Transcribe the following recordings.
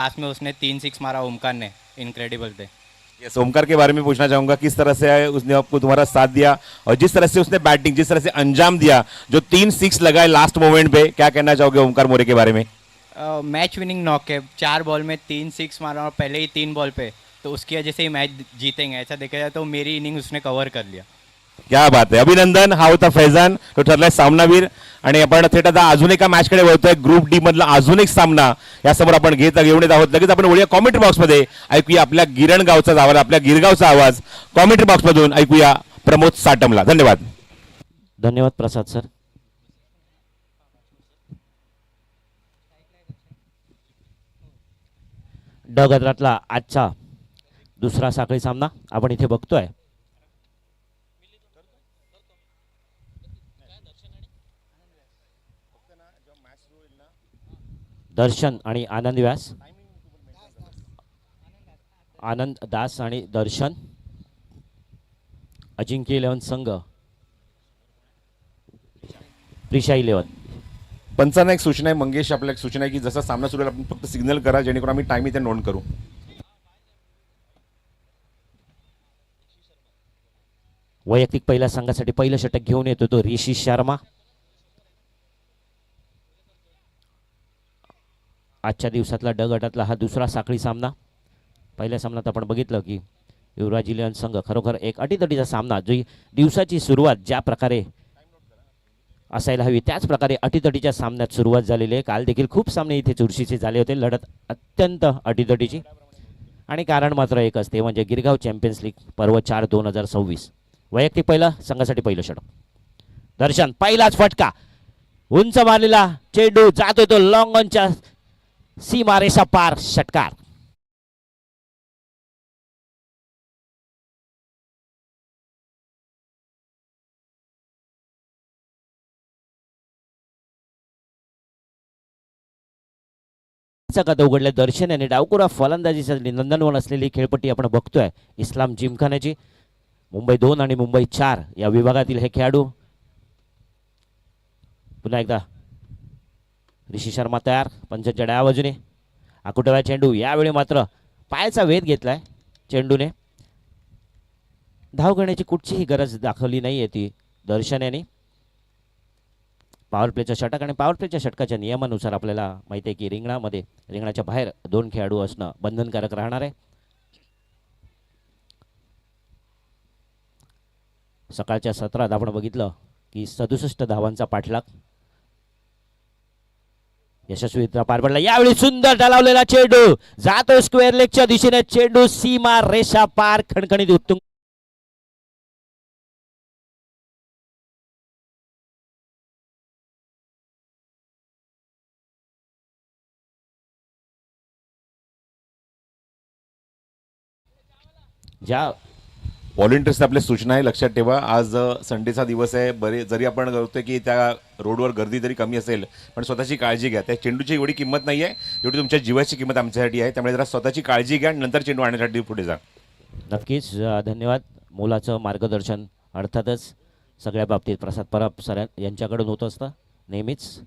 Last में उसने 3 6 मारा ओमकार ने, इनक्रेडिबल थे। यस, ओमकार के बारे में पूछना चाहूंगा, किस तरह से उसने आपको तुम्हारा साथ दिया और जिस तरह से उसने बैटिंग, जिस तरह से अंजाम दिया, जो 3 6 लगाए लास्ट मोमेंट पे, क्या कहना चाहोगे ओमकार मोरे के बारे में? मैच विनिंग नॉक है, 4 बॉल में 3 6 मारा और पहले ही 3 बॉल पे, तो उसकी वजह से ही मैच जीतेंगे। ऐसा देखा जाए तो मेरी इनिंग उसने कव्हर कर लिया। क्या बात आहे, अभिनंदन. हा होता फैजान, तो ठरलाय सामनावीर. आणि आपण थेट आता अजून एका मॅचकडे वळतोय. ग्रुप डी मधला अजून एक सामना यासमोर आपण घेऊन येत आहोत. लगेच आपण वळूया कॉमेंट्री बॉक्समध्ये, ऐकूया आपल्या गिरण गावचा आवाज, आपल्या गिरगावचा आवाज कॉमेंट्री बॉक्समधून ऐकूया प्रमोद साटमला. धन्यवाद. धन्यवाद प्रसाद सर. ड गटातला आजचा दुसरा साखळी सामना आपण इथे बघतोय. दर्शन आणि आनंद व्यास, आनंद दास आणि दर्शन, अजिंक्य 11 संघ, प्रिशा 11. पंचांना एक सूचना आहे, मंगेश आपल्याला एक सूचना आहे की जसा सामना सुरू होईल आपण फक्त सिग्नल करा, जेणेकरून आम्ही टाइम इथे नोंद करू. वैयक्तिक पहिल्या संघासाठी पहिलं षटक घेऊन येतो तो ऋषी शर्मा. आजच्या दिवसातला ड गटातला हा दुसरा साखळी सामना. पहिल्या सामन्यात आपण बघितलं की युवराज इलियन संघ खरोखर एक अटीतटीचा सामना, जी दिवसाची सुरुवात ज्या प्रकारे असायला हवी त्याच प्रकारे अटीतटीच्या सामन्यात सुरुवात झालेली आहे. काल देखील खूप सामने इथे चुरशीचे झाले होते, लढत अत्यंत अटीतटीची. आणि कारण मात्र एकच, ते म्हणजे गिरगाव चॅम्पियन्स लीग पर्व 4-2026. वैयक्तिक पहिला संघासाठी पहिलं षटक. दर्शन, पहिलाच फटका, उंच मारलेला चेंडू जातोय तो लॉंग ऑनच्या सीमारेषा पार, षटकार. खाता उघडले दर्शन आणि डावकुरा फलंदाजीसाठी नंदनवन असलेली खेळपट्टी आपण बघतोय इस्लाम जिमखान्याची. मुंबई 2 आणि मुंबई 4 या विभागातील हे खेळाडू. पुन्हा एकदा ऋषी शर्मा तयार, पंचांच्या डाव्या बाजूने आकुटव्या चेंडू, यावेळी मात्र पायाचा वेध घेतलाय चेंडूने. धाव घेण्याची कुठचीही गरज दाखवली नाहीये ती दर्शन यांनी. पॉवर प्लेचं षटक, आणि पॉवर प्लेच्या षटकाच्या नियमानुसार आपल्याला माहिती आहे की रिंगणाच्या बाहेर 2 खेळाडू असणं बंधनकारक राहणार आहे. सकाळच्या सत्रात आपण बघितलं की 67 धावांचा पाठलाग यशस्वीरित्या पार पडला. यावेळी सुंदर ढलावलेला चेंडू जातो स्क्वेअर लेगच्या दिशेने, चेंडू सीमा रेषा पार, खणखणीत उत्तुंग. ज्या व्हॉलेंटियर्स आपल्या सूचना आहे, लक्षात ठेवा. आज संडेचा दिवस आहे. जरी आपण करतोय की त्या रोडवर गर्दी जरी कमी असेल, पण स्वतःची काळजी घ्या. त्या चेंडूची एवढी किंमत नाही आहे एवढी तुमच्या जीवाची किंमत आमच्यासाठी आहे. त्यामुळे जरा स्वतःची काळजी घ्या, नंतर चेंडू आणण्यासाठी पुढे जा. नक्कीच धन्यवाद. मोलाचं मार्गदर्शन अर्थातच सगळ्या बाबतीत प्रसाद परब सर यांच्याकडून होत असतं नेहमीच.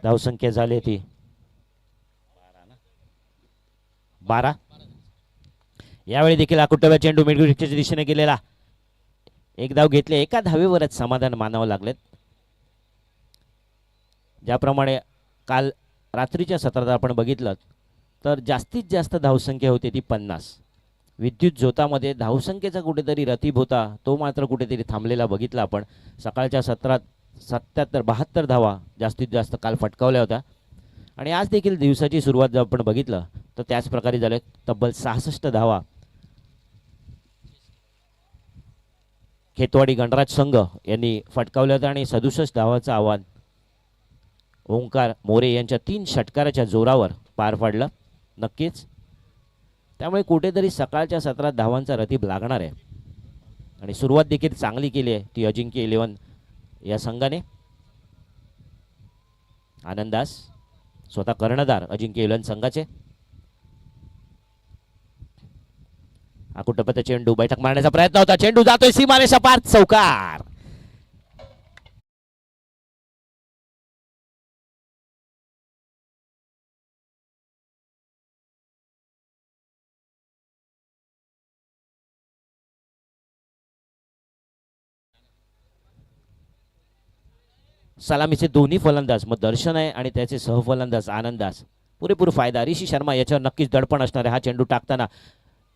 धावसंख्या झाली ती 12. यावेळी देखील आकुटव्या चेंडू मिडविकेटच्या दिशेने गेलेला. एक धाव घेतले, एका धावेवरच समाधान मानावं लागलेत. ज्याप्रमाणे काल रात्रीच्या सत्रात आपण बघितलं तर जास्तीत जास्त धावसंख्या होती ती 50. विद्युत झोतामध्ये धावसंख्येचा कुठेतरी रतीब होता, तो मात्र कुठेतरी थांबलेला बघितला आपण. सकाळच्या सत्रात 72 धावा जास्तीत जास्त काल फटकावल्या होत्या. आणि आज देखील दिवसाची सुरुवात जर आपण बघितलं तर त्याच प्रकारे झाले. तब्बल 66 धावा खेतवाडी गणराज संघ यांनी फटकावल्या होत्या, आणि 67 धावाचं आव्हान ओंकार मोरे यांच्या 3 षटकाराच्या जोरावर पार पाडलं. नक्कीच त्यामुळे कुठेतरी सकाळच्या सत्रात धावांचा रतीब लागणार आहे. आणि सुरुवात देखील चांगली केली आहे ती अजिंक्य 11 या संघाने. आनंदास स्वतः कर्णधार अजिंक्य 11 संघाचे. आकुटप्याचा चेंडू बैठक मारण्याचा प्रयत्न होता, चेंडू जातोय सीमारेषा पार, चौकार. सलामीचे दोन्ही फलंदाज मग दर्शन आहे आणि त्याचे सहफलंदाज आनंदास पुरेपूर फायदा. ऋषी शर्मा याच्यावर नक्कीच दडपण असणार आहे हा चेंडू टाकताना.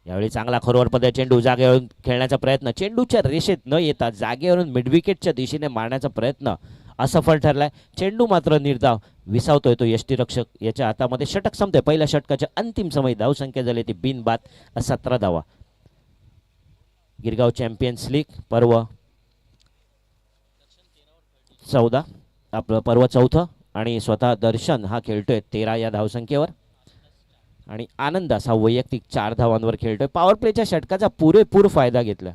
यावेळी चांगला खरोवर पद्धतीने चेंडू जागेवरून खेळण्याचा प्रयत्न, चेंडूच्या रेषेत न येता जागेवरून मिडविकेटच्या दिशेने मारण्याचा प्रयत्न असफल ठरलाय. चेंडू मात्र निर्धाव विसावतोय तो यष्टीरक्षक याच्या हातामध्ये. षटक संपते, पहिल्या षटकाच्या अंतिम समय धावसंख्या झाली ती बिनबाद 17 धावा. गिरगाव चॅम्पियन्स लीग पर्व 14, आपलं पर्व 4 आणि स्वतः दर्शन हा खेळतोय 13 या धावसंख्येवर आणि आनंदास हा वैयक्तिक 4 धावांवर खेळतोय. पॉवर प्लेच्या षटकाचा पुरेपूर फायदा घेतला.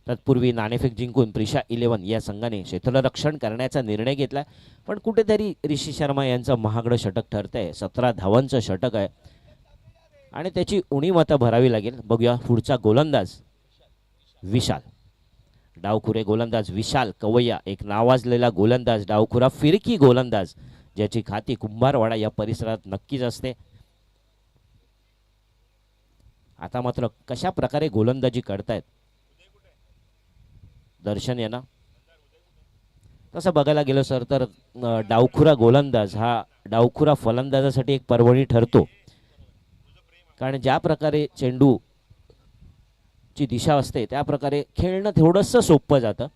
तत्पूर्वी नाणेफेक जिंकून प्रिशा 11 या संघाने क्षेत्ररक्षण करण्याचा निर्णय घेतला, पण कुठेतरी ऋषी शर्मा यांचं महागडं षटक ठरतंय. 17 धावांचं षटक आहे आणि त्याची उणीव आता भरावी लागेल. बघूया पुढचा गोलंदाज विशाल, डावखुरे गोलंदाज विशाल कवय्या, एक नावाजलेला गोलंदाज, डावखुरा फिरकी गोलंदाज ज्याची खाती कुंभारवाडा या परिसरात नक्कीच असते. आता मात्र कशा प्रकारे गोलंदाजी करतायत दर्शन यांना. तसं बघायला गेलं सर तर डावखुरा गोलंदाज हा डावखुरा फलंदाजासाठी एक पर्वणी ठरतो, कारण ज्या प्रकारे चेंडू ची दिशा असते त्या प्रकारे खेळणं थोडंसं सोपं जातं,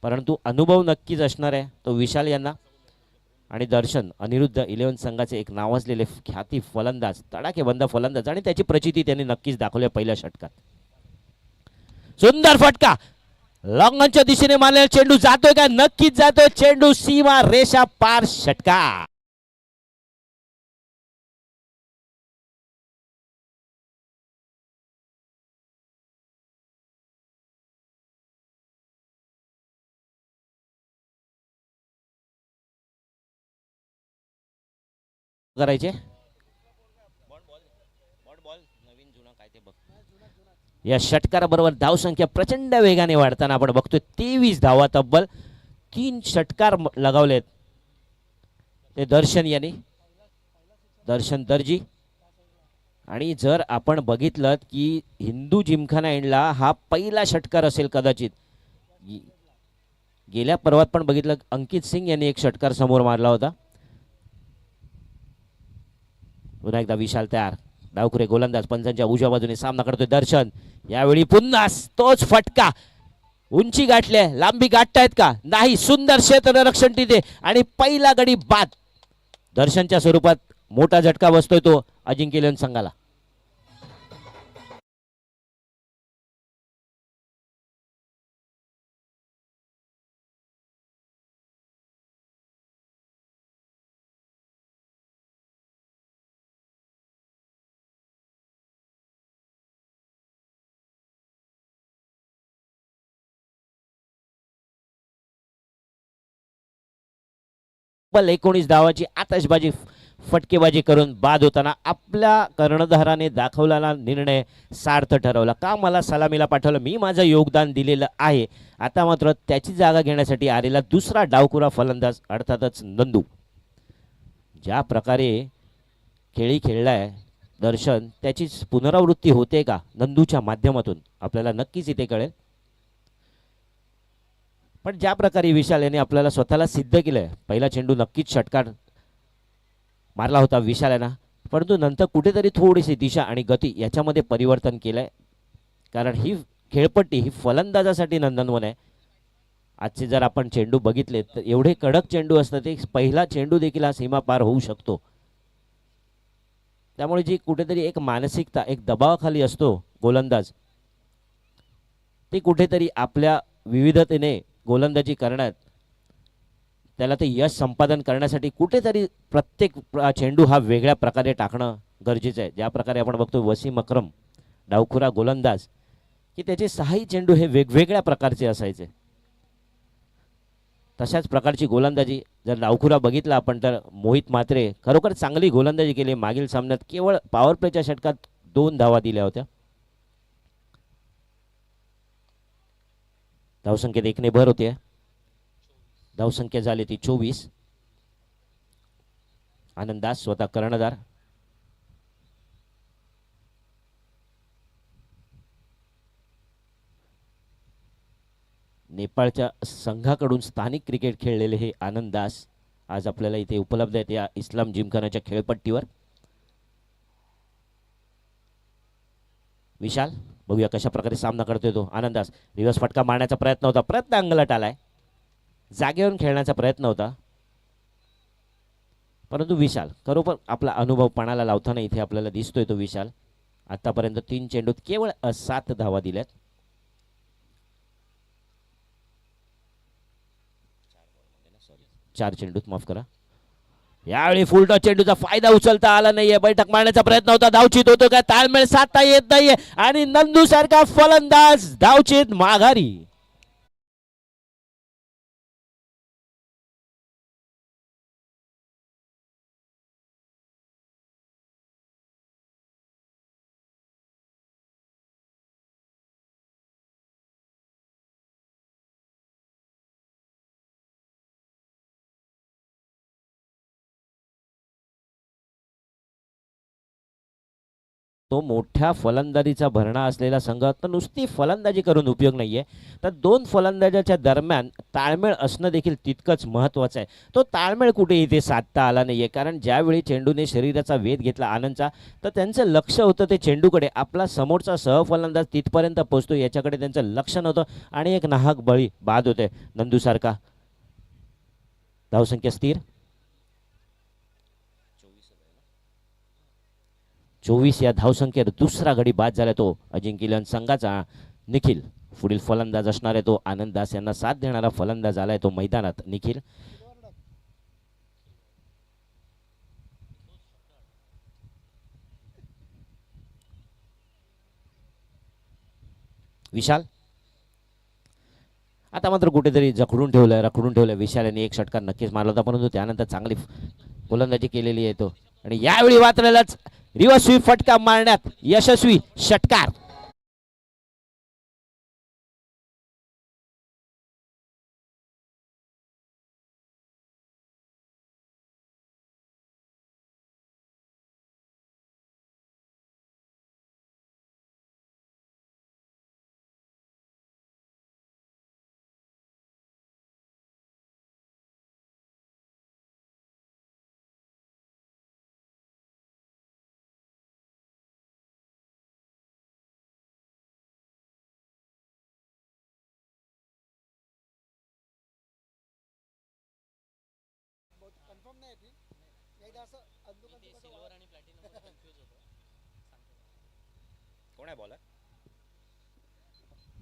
परंतु अनुभव नक्कीच असणार आहे तो विशाल यांना. आणि दर्शन अनिरुद्ध 11 संघाचे एक नावाजलेले ख्याती फलंदाज, तडाखेबंद फलंदाज आणि त्याची प्रचिती त्यांनी नक्कीच दाखवली पहिल्या षटकात. सुंदर फटका, लॉंगनच्या दिशेने मारलेला चेंडू जातोय का? नक्कीच जातोय. चेंडू सीमा रेषा पार, षटकार. करायचे या षटकाराबरोबर धावसंख्या प्रचंड वेगाने वाढताना आपण बघतोय. 23 धावा तब्बल 3 षटकार लगावलेत ते दर्शन यांनी, दर्शन दर्जी. आणि जर आपण बघितलं की हिंदू जिमखाना एंडला हा पहिला षटकार असेल कदाचित. गेल्या पर्वात पण बघितलं अंकित सिंग यांनी एक षटकार समोर मारला होता. पुन्हा एकदा विशाल तयार, डावखुरे गोलंदाज पंचांच्या उजव्या बाजूने सामना करतोय दर्शन. यावेळी पुन्हा तोच फटका, उंची गाठले, लांबी गाठतायत का? नाही. सुंदर क्षेत्ररक्षण तिथे आणि पहिला गडी बाद. दर्शनच्या स्वरूपात मोठा झटका बसतोय तो अजिंक्य संघाला. तब्बल 19 धावाची आतषबाजी फटकेबाजी करून बाद होताना आपल्या कर्णधाराने दाखवलेला निर्णय सार्थ ठरवला. का मला सलामीला पाठवलं, मी माझं योगदान दिलेलं आहे. आता मात्र त्याची जागा घेण्यासाठी आलेला दुसरा डावखुरा फलंदाज अर्थातच नंदू. ज्या प्रकारे खेळी खेळलाय दर्शन त्याची पुनरावृत्ती होते का नंदूच्या माध्यमातून आपल्याला नक्कीच इथे कळेल. पण ज्या प्रकारे विशाल यांनी आपल्याला स्वतःला सिद्ध केलंय, पहिला चेंडू नक्कीच षटकार मारला होता विशाल यांना, परंतु नंतर कुठेतरी थोडीशी दिशा आणि गती याच्यामध्ये परिवर्तन केलंय. कारण ही खेळपट्टी ही फलंदाजासाठी नंदनवन आहे. आजचे जर आपण चेंडू बघितले तर एवढे कडक चेंडू असतात ते पहिला चेंडू देखील हा सीमा पार होऊ शकतो. त्यामुळे जी कुठेतरी एक मानसिकता, एक दबावाखाली असतो गोलंदाज, ते कुठेतरी आपल्या विविधतेने गोलंदाजी करण्यात त्याला ते यश संपादन करण्यासाठी कुठेतरी प्रत्येक चेंडू हा वेगळ्या प्रकारे टाकणं गरजेचं आहे. ज्या प्रकारे आपण बघतो वसीम अक्रम डावखुरा गोलंदाज की त्याचे 6ही चेंडू हे वेगवेगळ्या प्रकारचे असायचे. तशाच प्रकारची गोलंदाजी जर डावखुरा बघितला आपण तर मोहित म्हात्रे खरोखर चांगली गोलंदाजी केली. मागील सामन्यात केवळ पॉवर प्लेच्या षटकात 2 धावा दिल्या होत्या. धावसंख्येत 1 ने भर होते. धावसंख्या झाली ती 24. आनंदास स्वतः कर्णधार. नेपाळच्या संघाकडून स्थानिक क्रिकेट खेळलेले हे आनंदास आज आपल्याला इथे उपलब्ध आहेत या इस्लाम जिमखानाच्या खेळपट्टीवर. विशाल बघूया कशा प्रकारे सामना करतोय तो. आनंदास रिव्हर्स फटका मारण्याचा प्रयत्न होता, प्रयत्न अंगलट आलाय. जागेवरून खेळण्याचा प्रयत्न होता, परंतु विशाल खरोखर आपला अनुभव पणाला लावताना इथे आपल्याला दिसतोय तो विशाल. आतापर्यंत 3 चेंडूत केवळ 7 धावा दिल्यात. चार चेंडूत माफ करा. यावेळी फुलटॉस चेंडूचा फायदा उचलता आला नाहीये. बैठक मारण्याचा प्रयत्न होता, धावचीत होतो का ताळमेळ साधता येत नाहीये आणि नंदू सारखा फलंदाज धावचीत माघारी. तो मोठ्या फलंदाजीचा भरणा असलेला संघ, तर नुसती फलंदाजी करून उपयोग नाहीये, तर 2 फलंदाजाच्या दरम्यान ताळमेळ असणं देखील तितकंच महत्त्वाचं आहे. तो ताळमेळ कुठे इथे साधता आला नाहीये, कारण ज्यावेळी चेंडूने शरीराचा वेध घेतला आनंदचा, तर त्यांचं लक्ष होतं ते चेंडूकडे. आपला समोरचा सहफलंदाज तिथपर्यंत पोहोचतो याच्याकडे त्यांचं लक्ष नव्हतं आणि एक नाहक बळी बाद होते नंदूसारखा. धावसंख्या स्थिर 24 या धावसंख्येत दुसरा गडी बाद झाला तो अजिंक्यलन संघाचा. निखिल पुढील फलंदाज असणार आहे तो आनंदास यांना साथ देणारा फलंदाज आलाय तो मैदानात निखिल. विशाल आता मात्र कुठेतरी रखडून ठेवलंय विशाल यांनी. एक षटकार नक्कीच मारला होता, परंतु त्यानंतर चांगली गोलंदाजी केलेली आहे तो. आणि यावेळी वाचलेलाच रिव्हर्स स्वीप फटका मारण्यात यशस्वी षटकार.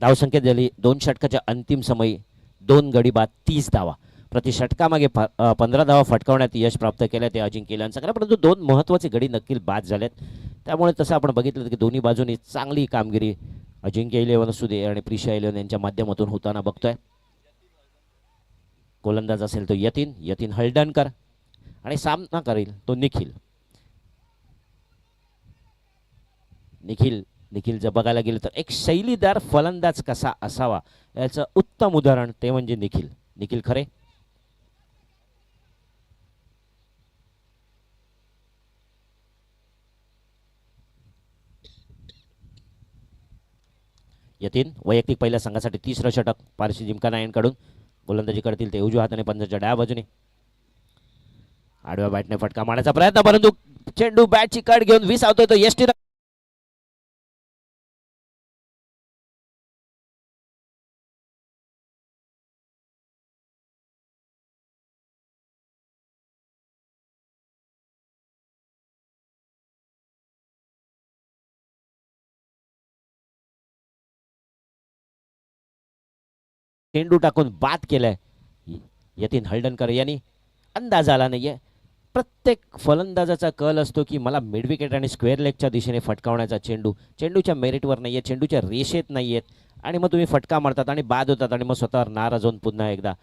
धावसंख्या झाली 2 षटकाच्या अंतिम समयी 2 गडी बाद 30 धावा. प्रति षटकामागे 15 धावा फटकावण्यात यश प्राप्त केलं ते अजिंक्यलन संघाला, परंतु 2 महत्त्वाचे गडी नक्की बाद झालेत. त्यामुळे तसं आपण बघितलं की दोन्ही बाजूनी चांगली कामगिरी अजिंक्य इलेव्हन असू दे आणि प्रिशा इलेव्हन यांच्या माध्यमातून होताना बघतोय. गोलंदाज असेल तो यतीन हळदणकर आणि सामना करेल तो निखिल. निखिल जर बघायला गेलं तर एक शैलीदार फलंदाज कसा असावा याचं उत्तम उदाहरण ते म्हणजे निखिल खरे. यतीन वैयक्तिक पहिल्या संघासाठी 3रं षटक पारशी जिमखाना यांकडून. गोलंदाजी करतील ते उजव्या हाताने पंजाच्या डाव्या बाजूने. आडव्या बॅटने फटका मारण्याचा प्रयत्न, परंतु चेंडू बॅटची कट घेऊन विसावतोय तो यष्टी. चेंडू टाकून बाद केलाय यतीन हळदणकर यांनी. अंदाज आला नाहीये. प्रत्येक फलंदाजाचा कल असतो की मला मिड विकेट आणि स्क्वेअर लेगच्या दिशेने फटकावण्याचा चेंडूच्या मेरिटवर नाहीये, चेंडूच्या रेषेत नाहीयेत आणि मग तुम्ही फटका मारतात आणि बाद होतात आणि मग स्वतःवर नाराज होऊन पुन्हा एकदा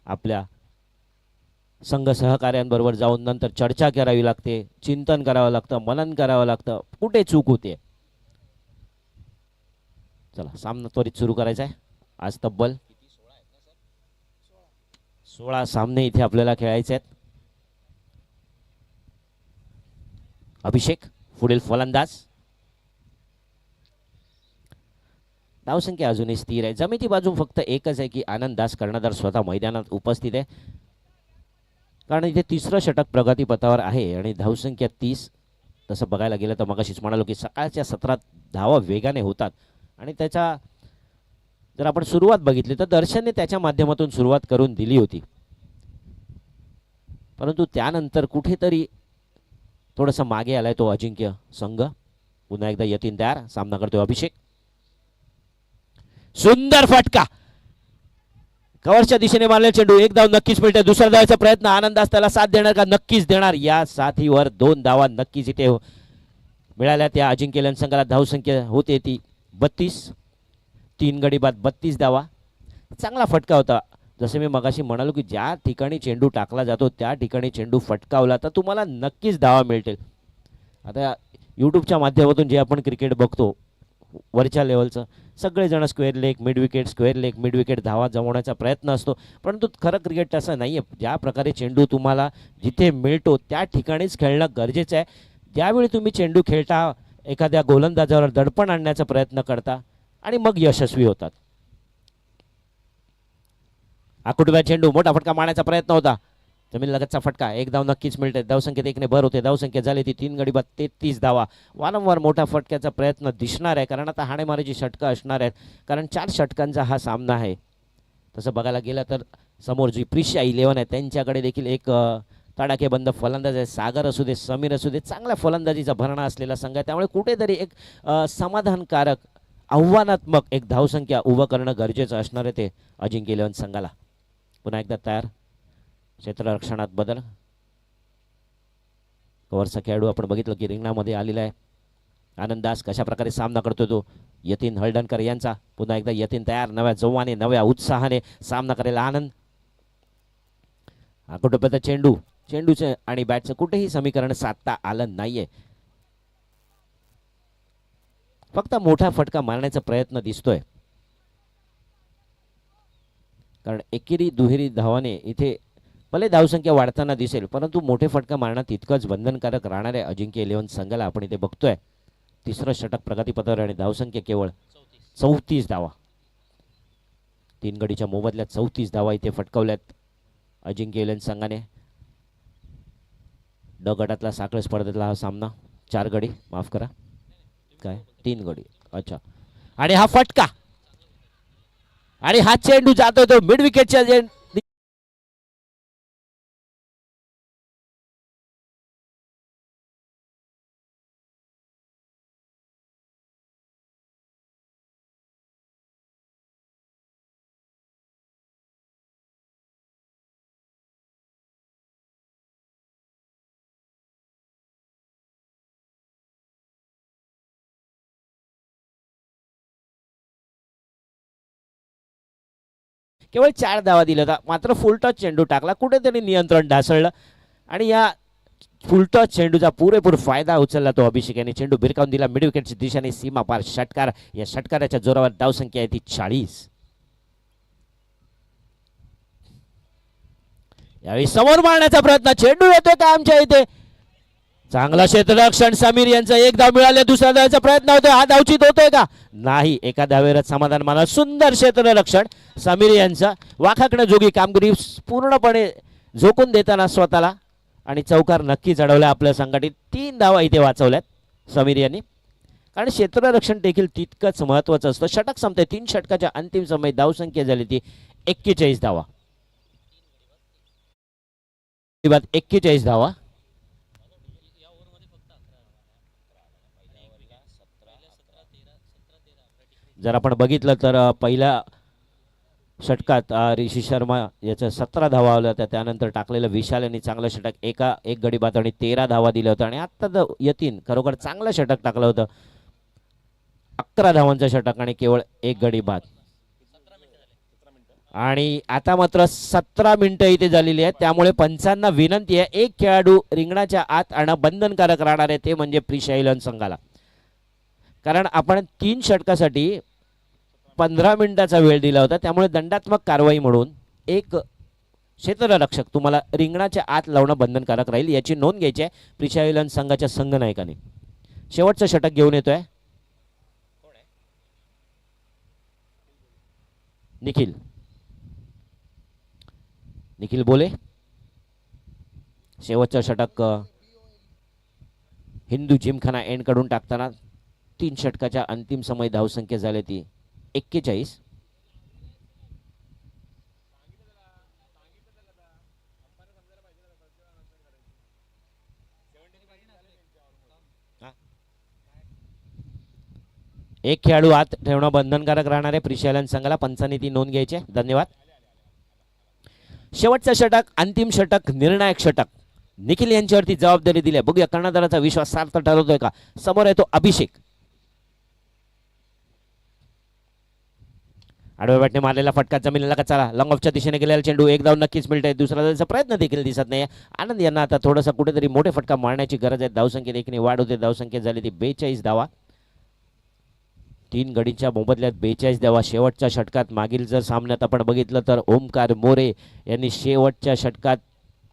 आपल्या संघ सहकार्यांबरोबर जाऊन नंतर चर्चा करावी लागते, चिंतन करावं लागतं, मनन करावं लागतं, कुठे चूक होते. चला सामना त्वरित सुरू करायचा आहे. आज तब्बल 16 सामने इथे आपल्याला खेळायचे आहेत. अभिषेक पुढील फलंदाज. धावसंख्या अजूनही स्थिर आहे. जमिती बाजू फक्त एकच आहे की आनंद दास कर्णधार स्वतः मैदानात उपस्थित आहे, कारण इथे तिसरं षटक प्रगतीपथावर आहे आणि धावसंख्या 30. तसं बघायला गेलं तर मगाशीच म्हणालो की सकाळच्या 17 धावा वेगाने होतात आणि त्याच्या जर आपण सुरुवात बघितली तर दर्शनने त्याच्या माध्यमातून सुरुवात करून दिली होती, परंतु त्यानंतर कुठेतरी थोडंसं मागे आलाय तो अजिंक्य संघ. पुन्हा एकदा यतीन तयार, सामना करतोय अभिषेक. सुंदर फटका, कव्हरच्या दिशेने मारलेला चेंडू. एक धाव नक्कीच मिळते. दुसऱ्या धावाचा प्रयत्न, आनंदास त्याला साथ देणार का? नक्कीच देणार. या साथीवर 2 धावा नक्कीच इथे मिळाल्या. त्या अजिंक्य संघाला धावसंख्या होते ती 32. 3 गडी बाद 32 धावा. चांगला फटका होता. जसे मी मगाशी म्हणालो की ज्या ठिकाणी चेंडू टाकला जातो त्या ठिकाणी चेंडू फटकावला तर तुम्हाला नक्कीच धावा मिळतील. आता यूट्यूबच्या माध्यमातून जे आपण क्रिकेट बघतो वरच्या लेवलचं, सगळेजण square leg mid wicket, square leg mid wicket धावा जमवण्याचा प्रयत्न असतो, परंतु खरं क्रिकेट तसं नाही आहे. ज्या प्रकारे चेंडू तुम्हाला जिथे मिळतो त्या ठिकाणीच खेळणं गरजेचं आहे. ज्यावेळी तुम्ही चेंडू खेळता एखाद्या गोलंदाजावर दडपण आणण्याचा प्रयत्न करता आणि मग यशस्वी होतात. आकुटव्या चेंडू, मोठा फटका मारण्याचा प्रयत्न होता. जमीन लगतचा फटका. एक धाव नक्कीच मिळते. धावसंख्येत 1ने भर होते. धावसंख्या झाली ती 3 गडी बाद 33 धावा. वारंवार मोठा फटक्याचा प्रयत्न दिसणार आहे, कारण आता हाणेमारीची षटकं असणार आहेत, कारण 4 षटकांचा हा सामना आहे. तसं बघायला गेलं तर समोर जी प्रिशा 11 आहे त्यांच्याकडे देखील एक तडाखेबंद फलंदाज आहे. सागर असू दे, समीर असू दे, चांगल्या फलंदाजीचा भरणा असलेला संघ आहे. त्यामुळे कुठेतरी एक समाधानकारक आव्हानात्मक एक धावसंख्या उभं करणं गरजेचं असणार आहे ते अजिंक्य 11 संघाला. पुन्हा एकदा तयार. क्षेत्ररक्षणात बदल. कव्हरचा खेळाडू आपण बघितलं की रिंगणामध्ये आलेला आहे. आनंद दास कशा प्रकारे सामना करतो तो यतीन हळदणकर यांचा. पुन्हा एकदा यतीन तयार. नव्या जोमाने नव्या उत्साहाने सामना करायला आनंद. आकुटोप्याचा चेंडू, चेंडूचे आणि बॅटचं कुठेही समीकरण साधता आलं नाहीये. फक्त मोठा फटका मारण्याचा प्रयत्न दिसतोय, कारण एकेरी दुहेरी धावाने इथे भले धावसंख्या वाढताना दिसेल, परंतु मोठे फटका मारणं तितकंच बंधनकारक राहणार आहे अजिंक्य 11 संघाला. आपण इथे बघतोय तिसरं षटक प्रगतीपथावर आणि धावसंख्या केवळ 34 धावा. 3 गडीच्या मोबदल्यात 34 धावा इथे फटकावल्यात अजिंक्य 11 संघाने. ड गटातला साखळी स्पर्धेतला हा सामना. 4 गडी, माफ करा, काय 3 गडी, अच्छा. आणि हा फटका आणि हा चेंडू जातोय तो मिड विकेटच्या केवळ 4 धावा दिल्या होत्या, मात्र फुल टच चेंडू टाकला. कुठेतरी नियंत्रण ढासळलं आणि या फुल टच चेंडूचा पुरेपूर फायदा उचलला तो अभिषेक यांनी. चेंडू भिरकावून दिला मिड विकेटच्या दिशेने, सीमा पार षटकार. या षटकाराच्या जोरावर धावसंख्या आहे ती 40. यावेळी समोर मारण्याचा प्रयत्न, चेंडू येतोय का आमच्या इथे? चांगला क्षेत्ररक्षण समीर यांचा. एक धाव मिळाले. दुसऱ्या धावाचा प्रयत्न होतोय. हा धावचित होतोय का? नाही. एका धावेवरच समाधान माना. सुंदर क्षेत्ररक्षण समीर यांचा. वाखाकडे जोगी कामगिरी पूर्णपणे झोकून देताना स्वतःला आणि चौकार नक्कीच अडवला आपल्या संघाने. 3 धावा इथे वाचवल्यात समीर यांनी, कारण क्षेत्ररक्षण देखील तितकंच महत्वाचं असतं. षटक संपते. 3 षटकाच्या अंतिम समय धावसंख्या झाली ती 41 धावा. 41 धावा. जर आपण बघितलं तर पहिल्या षटकात ऋषी शर्मा याच्या 17 धावा आल्या होत्या. त्यानंतर टाकलेलं विशाल यांनी चांगलं षटक, एक गडी बाद आणि 13 धावा दिल्या होत्या. आणि आत्ता यतीन खरोखर चांगलं षटक टाकलं होतं. 11 धावांचं षटक आणि केवळ 1 गडी बाद. आणि आता मात्र 17 मिनिटं इथे झालेली आहेत, त्यामुळे पंचांना विनंती आहे एक खेळाडू रिंगणाच्या आत आणणं बंधनकारक राहणार आहे, ते म्हणजे प्रिशाईलन संघाला. कारण आपण 3 षटकासाठी 15 मिनिटाचा वेळ दिला होता, त्यामुळे दंडात्मक कारवाई म्हणून एक क्षेत्ररक्षक तुम्हाला रिंगणाच्या आत लावणं बंधनकारक राहील, याची नोंद घ्यायची आहे प्रिशाईलन संघाच्या संघनायकाने. शेवटचं षटक घेऊन येतोय निखिल. निखिल बोले. शेवटचं षटक हिंदू जिमखाना एंड कडून टाकताना 3 षटकाच्या अंतिम समय धावसंख्या झाली ती 41. एक खेळाडू आत ठेवणं बंधनकारक राहणार आहे प्रिशालन संघाला. पंचांनी ती नोंद घ्यायची आहे. धन्यवाद. शेवटचं षटक, अंतिम षटक, निर्णायक षटक. निखिल यांच्यावरती जबाबदारी दिली आहे. बघूया कर्णधाराचा विश्वास सार्थ ठरवतोय का. समोर येतो अभिषेक. आडव्या बॅटने मारलेला फटका जमिनीला का चला लॉंग ऑफच्या दिशेने गेलेला चेंडू एक धाव नक्कीच मिळते. दुसरा धावाचा प्रयत्न देखील दिसत नाही. आनंद यांना आता थोडासा कुठेतरी मोठे फटका मारण्याची गरज आहे. धावसंख्येत देखील वाढ होते. धावसंख्या झाली ती 42 धावा. 3 गडींच्या मोबदल्यात 42 धावा. शेवटच्या षटकात मागील जर सामन्यात आपण बघितलं तर ओमकार मोरे यांनी शेवटच्या षटकात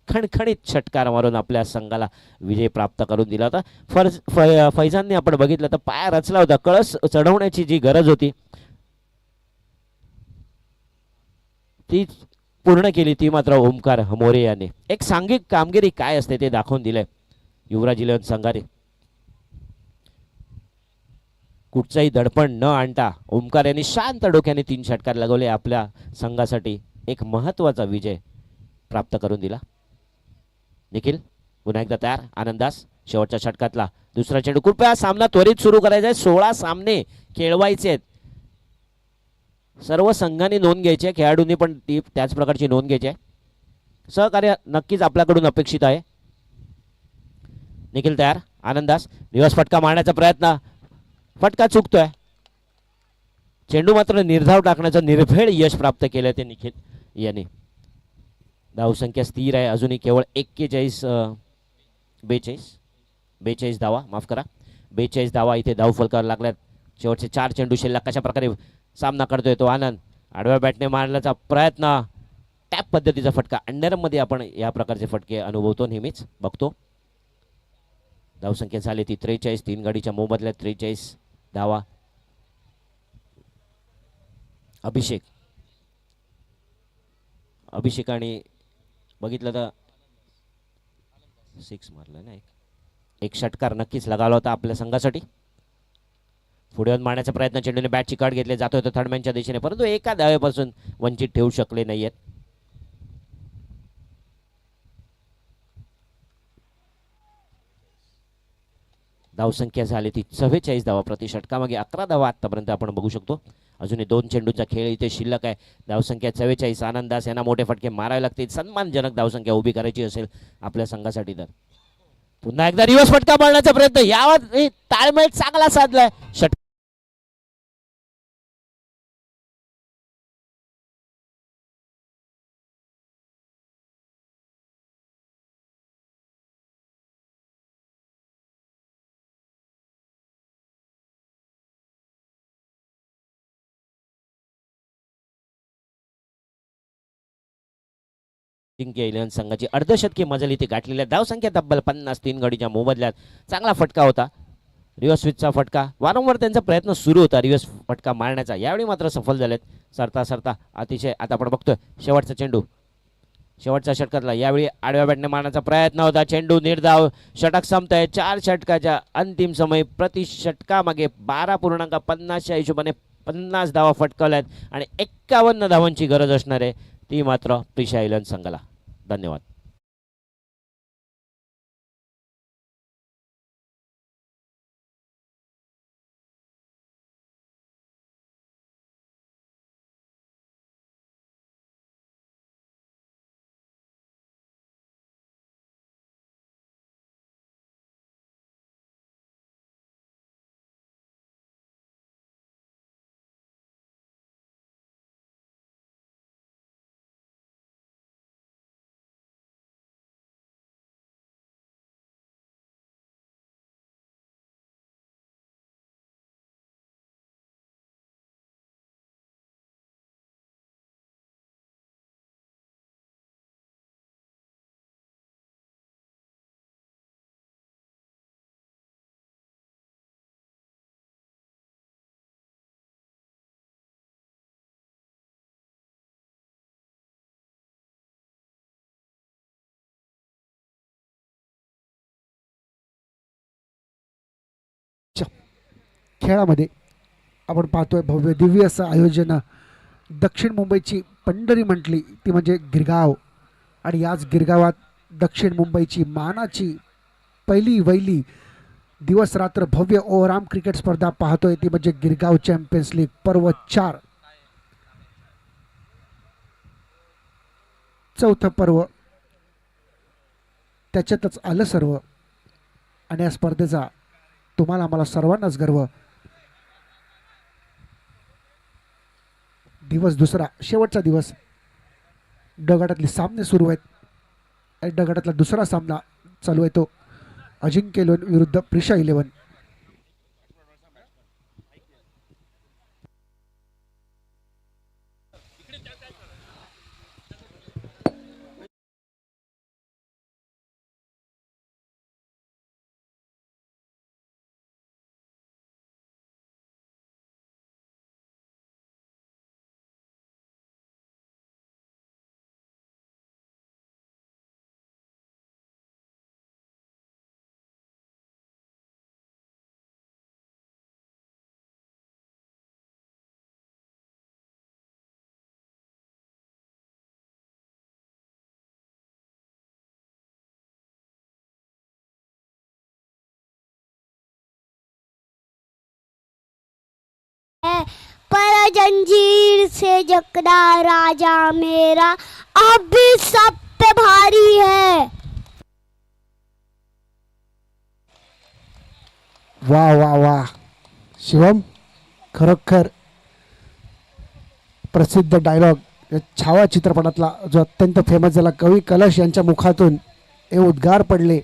खणखणीत षटकार मारून आपल्या संघाला विजय प्राप्त करून दिला होता. फैजानने आपण बघितलं तर पाय रचला होता. कळस चढवण्याची जी गरज होती ती पूर्ण केली, ती मात्र ओमकार मोरे याने. एक सांघिक कामगिरी काय असते ते दाखवून दिलंय युवराज इलेव्हन संघाने. कुठचाही दडपण न आणता ओमकार यांनी शांत डोक्याने 3 षटकार लगवले. आपल्या संघासाठी एक महत्त्वाचा विजय प्राप्त करून दिला. निखिल पुन्हा एकदा तयार. आनंदास शेवटच्या षटकातला दुसरा चेंडू. कृपया सामना त्वरित सुरू करायचा आहे. 16 सामने खेळवायचे आहेत. सर्व संघांनी नोंद घ्यायची आहे. खेळाडूंनी पण ती त्याच प्रकारची नोंद घ्यायची आहे. सहकार्य नक्कीच आपल्याकडून अपेक्षित आहे. निखिल तयार. आनंदास रिवर्स फटका मारण्याचा प्रयत्न. फटका चुकतोय. चेंडू मात्र निर्धाव टाकण्याचं निर्भेळ यश प्राप्त केलं ते निखिल यांनी. धावसंख्या स्थिर आहे अजूनही केवळ 42 धावा, माफ करा 42 धावा इथे धाव फलकावर लागल्यात. शेवटचे 4 चेंडू शिल्लक. कशा प्रकारे सामना करतोय तो आनंद. आडव्या बॅटने मारण्याचा प्रयत्न. टॅप पद्धतीचा फटका. अंडरमध्ये आपण या प्रकारचे फटके अनुभवतो, नेहमीच बघतो. धावसंख्या झाली ती 43. 3 गाडीच्या मोबदल्यात 43 धावा. अभिषेकाने बघितलं तर 6 मारलं ना. एक षटकार नक्कीच लगावला होता आपल्या संघासाठी. पुढे येऊन मारण्याचा प्रयत्न. चेंडूने बॅटची काट घेतले. जातोय तो थर्डमॅनच्या दिशेने, परंतु एका धावेपासून वंचित ठेवू शकले नाहीयेत. धावसंख्या झाली ती 44 धावा. प्रति षटकामागे 11 धावा आतापर्यंत आपण बघू शकतो. अजूनही 2 चेंडूंचा खेळ इथे शिल्लक आहे. धावसंख्या 44. आनंदास यांना मोठे फटके मारावे लागतील सन्मानजनक धावसंख्या उभी करायची असेल आपल्या संघासाठी. तर पुन्हा एकदा रिवर्स फटका मारण्याचा प्रयत्न. यावर ताळमेळ चांगला साधलाय. जिंके इलेव्हन संघाची अर्धशतकी मजल इथे गाठलेल्या. धावसंख्या तब्बल 50. 3 गडीच्या मोबदल्यात चांगला फटका होता. रिवर्स स्विचचा फटका. वारंवार त्यांचा प्रयत्न सुरू होता रिवर्स फटका मारण्याचा. यावेळी मात्र सफल झालेत. सरता अतिशय. आता आपण बघतोय शेवटचा चेंडू. शेवटच्या षटकातला. यावेळी आडव्या बॅटने मारण्याचा प्रयत्न होता. चेंडू निर्धाव. षटक संपतंय. 4 षटकाच्या अंतिम समय. प्रति षटकामागे 12.50च्या हिशोबाने 50 धावा फटकावल्यात आणि 51 धावांची गरज असणार आहे, ती मात्र प्रिशाईलन संघाला. धन्यवाद. खेळामध्ये आपण पाहतोय भव्य दिव्य असं आयोजन दक्षिण मुंबईची पंढरी म्हटली ती म्हणजे गिरगाव, आणि याच गिरगावात दक्षिण मुंबईची मानाची पहिली वैली दिवस रात्र भव्य ओव्हरआर्म क्रिकेट स्पर्धा पाहतोय ती म्हणजे गिरगाव चॅम्पियन्स लीग पर्व 4, चौथं पर्व. त्याच्यातच आलं सर्व, आणि या स्पर्धेचा तुम्हाला आम्हाला सर्वांनाच गर्व. दिवस दुसरा, शेवटचा दिवस. ड गटातले सामने सुरू आहेत. ड गटातला दुसरा सामना चालू आहे तो अजिंक्य 11 विरुद्ध प्रिशा 11. है, पर जंजीर से जकड़ा राजा मेरा अब भी सब पे भारी है. वा वा वा शिवम, खरोखर प्रसिद्ध डायलॉग छावा चित्रपटातला जो अत्यंत फेमस झाला, कवी कलश यांच्या मुखातून हे उद्गार पडले.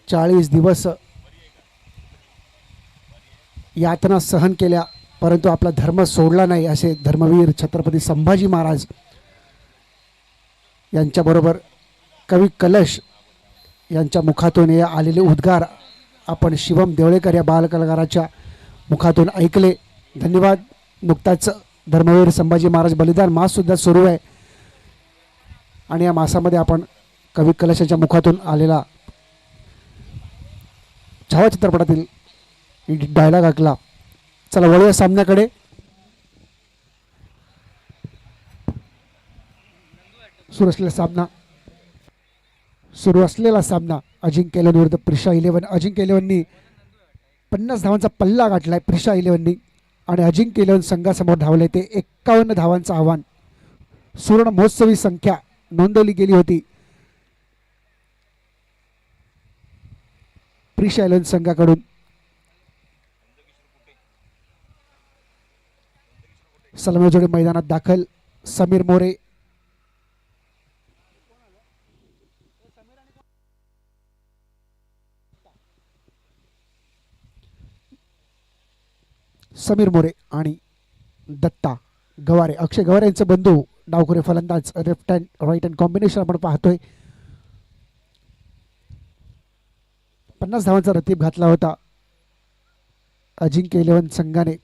40 दिवस यातना सहन केल्या परंतु आपला धर्म सोडला नाही, असे धर्मवीर छत्रपती संभाजी महाराज यांच्याबरोबर कवी कलश यांच्या मुखातून हे आलेले उद्गार आपण शिवम देवळेकर या बालकलाकाराच्या मुखातून ऐकले. धन्यवाद. नुकताच धर्मवीर संभाजी महाराज बलिदान माससुद्धा सुरू आहे, आणि या मासामध्ये आपण कवी कलश यांच्या मुखातून आलेला छावा चित्रपटातील डायलॉग ऐकला. चला वळूया सामन्याकडे. सुरू असलेला सामना अजिंक्य 11 विरुद्ध प्रिशा 11. अजिंक्य 11नी 50 धावांचा पल्ला गाठलाय प्रिशा 11नी, आणि अजिंक्य 11 संघासमोर धावले ते 51 धावांचं आव्हान. सुवर्ण महोत्सवी संख्या नोंदवली गेली होती प्रिशा 11 संघाकडून. सलामी जोडी मैदानात दाखल. समीर मोरे, आणि दत्ता गवारे, अक्षय गवारे यांचे बंधू डावखुरे फलंदाज, left hand right hand combination आपण पाहतोय. 50 धावांचा रतीब घातला होता अजिंक्य 11 संघाने,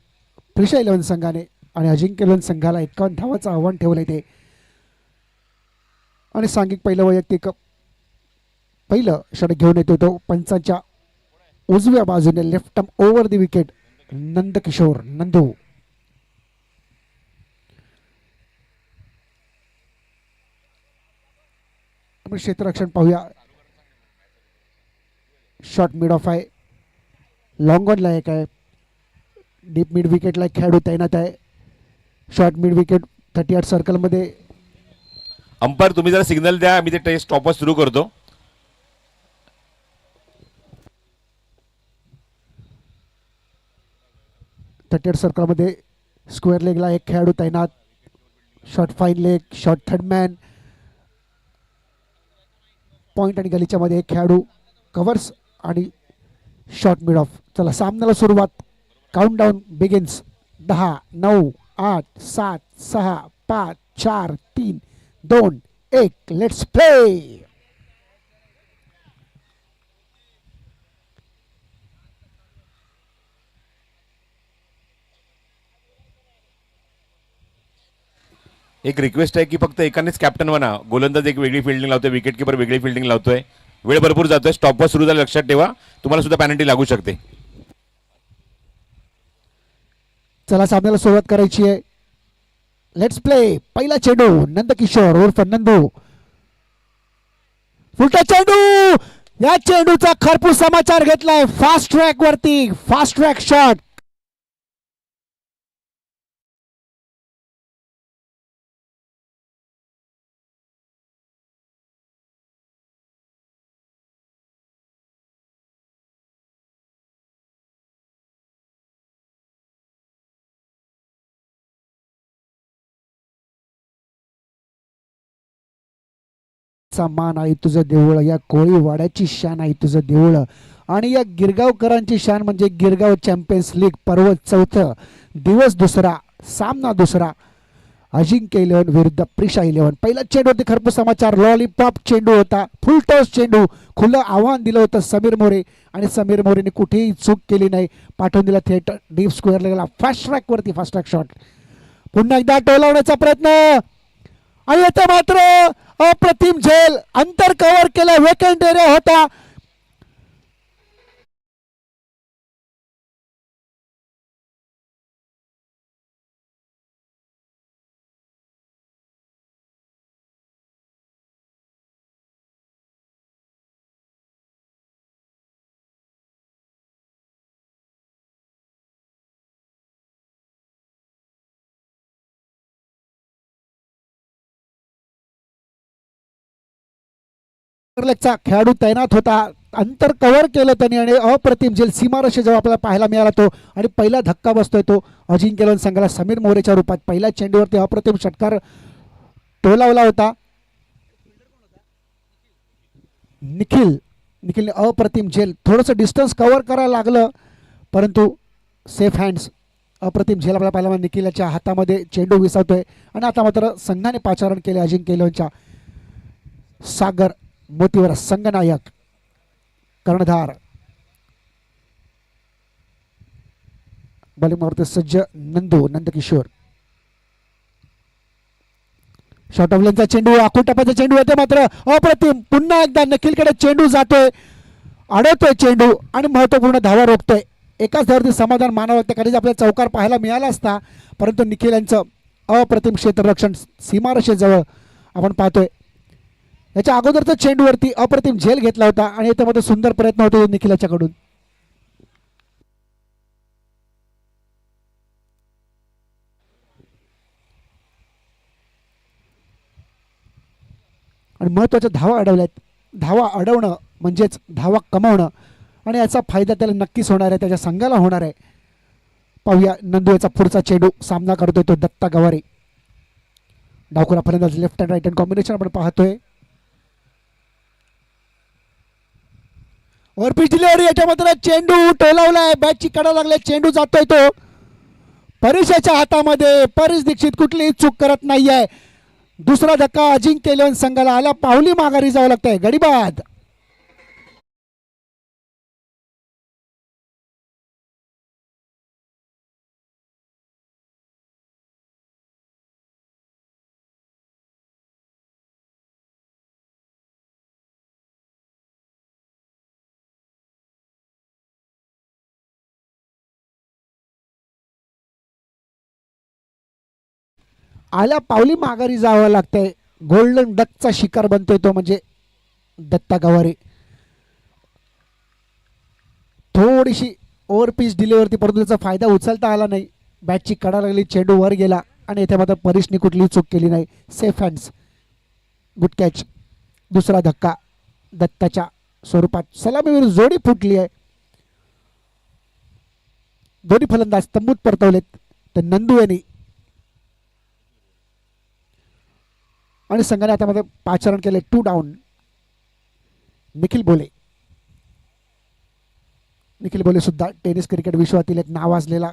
प्रिशा 11 संघाने, आणि अजिंक्य 11 संघाला 51 धावांचं आव्हान ठेवलंय ते. आणि सांघिक पहिलं वैयक्तिक पहिलं षटक घेऊन येतो तो पंचांच्या उजव्या बाजूने left arm over the wicket Nandkishor Nandu. आपण क्षेत्ररक्षण पाहूया. शॉर्ट मिड ऑफ आहे, लॉंग ऑनला एक आहे, डीप मिड विकेटला एक खेळाडू तैनात आहे. शॉर्ट मिड विकेट 38 सर्कलमध्ये. अंपायर तुम्ही जरा सिग्नल द्या, मी ते टेस्ट स्टॉपर सुरू करतो. सर्कलमध्ये स्क्वेअर लेगला एक खेळाडू तैनात. Short fine leg, short third man, point आणि गलीच्या मध्ये एक खेळाडू, कव्हर्स आणि शॉर्ट मिड ऑफ. चला सामन्याला सुरुवात. Countdown begins. 10, 9, 8, 7, 6, 5, 4, 3, 2, 1. Let's play. एक रिक्वेस्ट आहे की फक्त एकानेच कॅप्टन बना. गोलंदाज एक वेगळी फिल्डिंग लावतोय, विकेट किपर वेगळी फिल्डिंग लावतोय. वेळ भरपूर जातोय. स्टॉपवर सुरू झालं, लक्षात ठेवा, तुम्हाला सुद्धा पॅनल्टी लागू शकते. चला सामन्याला सुरुवात करायची आहे. Let's play. पहिला चेंडू नंदकिशोर उर्फ नंदू. फुलटा चेंडू. या चेंडूचा खरपूस समाचार घेतलाय फास्ट ट्रॅक वरती. Fast track shot. मान आहे तुझं देऊळ. या कोळीवाड्याची शान आहे तुझं देऊळ. आणि या गिरगावकरांची शान म्हणजे गिरगाव चॅम्पियन्स लीग पर्व चौथं, दिवस दुसरा, सामना दुसरा. अजिंक्य 11 विरुद्ध प्रिशा 11. पहिला चेंडू होते खरपूस समाचार. लॉलीपॉप चेंडू होता. फुल टॉस चेंडू. खुलं आव्हान दिलं होतं समीर मोरे आणि समीर मोरेने कुठेही चूक केली नाही. पाठवून दिला थेट डीप स्क्वेअरला गेला. फास्ट ट्रॅक वरती फास्ट ट्रॅक शॉट. पुन्हा एकदा टोलावण्याचा प्रयत्न आणि येथे मात्र अप्रतिम झेल. अंतर कव्हर केलं. वेकंट एरिया होता. चा खेळाडू तैनात होता. अंतर कव्हर केलं त्यांनी आणि अप्रतिम झेल सीमारेषे जेव्हा आपल्याला पाहायला मिळाला तो आणि पहिला धक्का बसतोय तो अजिंक्य 11 संघाला समीर मोरेच्या रूपात. पहिल्या चेंडूवरती अप्रतिम षटकार टोलावला होता. निखिलने अप्रतिम झेल. थोडंसं डिस्टन्स कव्हर करायला लागलं परंतु सेफ हँड्स. अप्रतिम झेल आपल्याला पाहायला निखिलच्या हातामध्ये चेंडू विसावतोय आणि आता मात्र संघाने पाचारण केले अजिंक्य 11च्या. सागर मोतीवर संघनायक कर्णधार बॉलिंगवरती सज्ज नंदकिशोर. शॉर्ट ऑफ लेनचा चेंडू. आखूड टप्प्याचा चेंडू येते मात्र अप्रतिम. पुन्हा एकदा निखिलकडे चेंडू जातोय. अडवतोय चेंडू आणि महत्वपूर्ण धावा रोखतोय. एकाच धावावरती समाधान मानावं लागतं. कधीच आपल्याला चौकार पाहायला मिळाला असता परंतु निखिल यांचं अप्रतिम क्षेत्ररक्षण सीमारेषेजवळ आपण पाहतोय. याच्या अगोदरचा चेंडूवरती अप्रतिम झेल घेतला होता आणि याच्यामध्ये सुंदर प्रयत्न होतो निखिल याच्याकडून. आणि महत्त्वाच्या धावा अडवल्यात. धावा अडवणं म्हणजेच धावा कमावणं आणि याचा फायदा त्याला नक्कीच होणार आहे. त्याच्या संघाला होणार आहे. पाहूया नंदू याचा पुढचा चेंडू. सामना करतोय तो दत्ता गवारे. डावखुरा फलंदाज left and right hand combination आपण पाहतोय. Overpitch delivery. याच्यामध्ये चेंडू टोलावलाय. बॅटची कडा लागले. चेंडू जातोय तो परेशाच्या हातामध्ये. परेश दीक्षित कुठलीही चूक करत नाहीये. दुसरा धक्का अजिंक्य 11 संघाला आला. पावली माघारी जावं लागतंय. गडीबाद. आल्या पावली माघारी जावं लागतंय. गोल्डन डकचा शिकार बनतोय तो म्हणजे दत्ता गवारे. थोडीशी ओव्हरपिच डिलिव्हरी परंतु त्याचा फायदा उचलता आला नाही. बॅटची कडा लागली. चेंडू वर गेला आणि येथे मात्र परेशने कुठलीही चूक केली नाही. Safe hands. Good catch. दुसरा धक्का दत्ताच्या स्वरूपात. सलामीवर जोडी फुटली आहे. दोन्ही फलंदाज तंबूत परतवलेत. तर नंदू यांनी आणि संघाने आता मध्ये पाचारण केले. 2 डाऊन. निखिल बोले सुद्धा टेनिस क्रिकेट विश्वातील एक नावाजलेला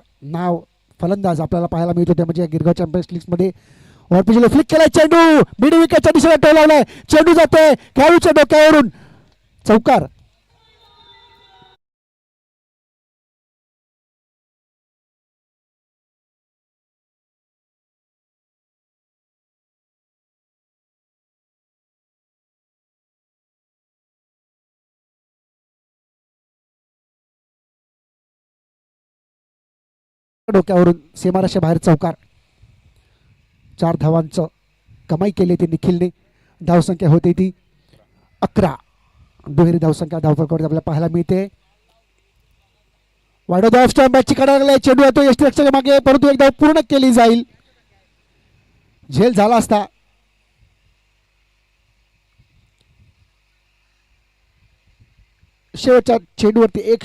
फलंदाज आपल्याला पाहायला मिळतो. ते म्हणजे गिरगाव चॅम्पियन्स लीग मध्ये ओव्हरपिचला फ्लिक केलाय. चेंडू मिड विकेटच्या दिशेला टोलावलाय. चेंडू जातोय खेळाडूच्या डोक्यावरून. चौकार. डोक्यावरून सीमारेषे बाहेर चौकार. 4 धावांचं कमाई केली ती निखिलने. धावसंख्या होती ती 11. दुहेरी धावसंख्या धावफलकावर आपल्याला पाहायला मिळते. वाईड ऑफ स्टंप बॅटची काढायला लागलाय. चेंडू येतो यष्टीरक्षकाच्या मागे, परंतु एक धाव पूर्ण केली जाईल. झेल झाला असता. शेवटच्या चेंडूवरती एक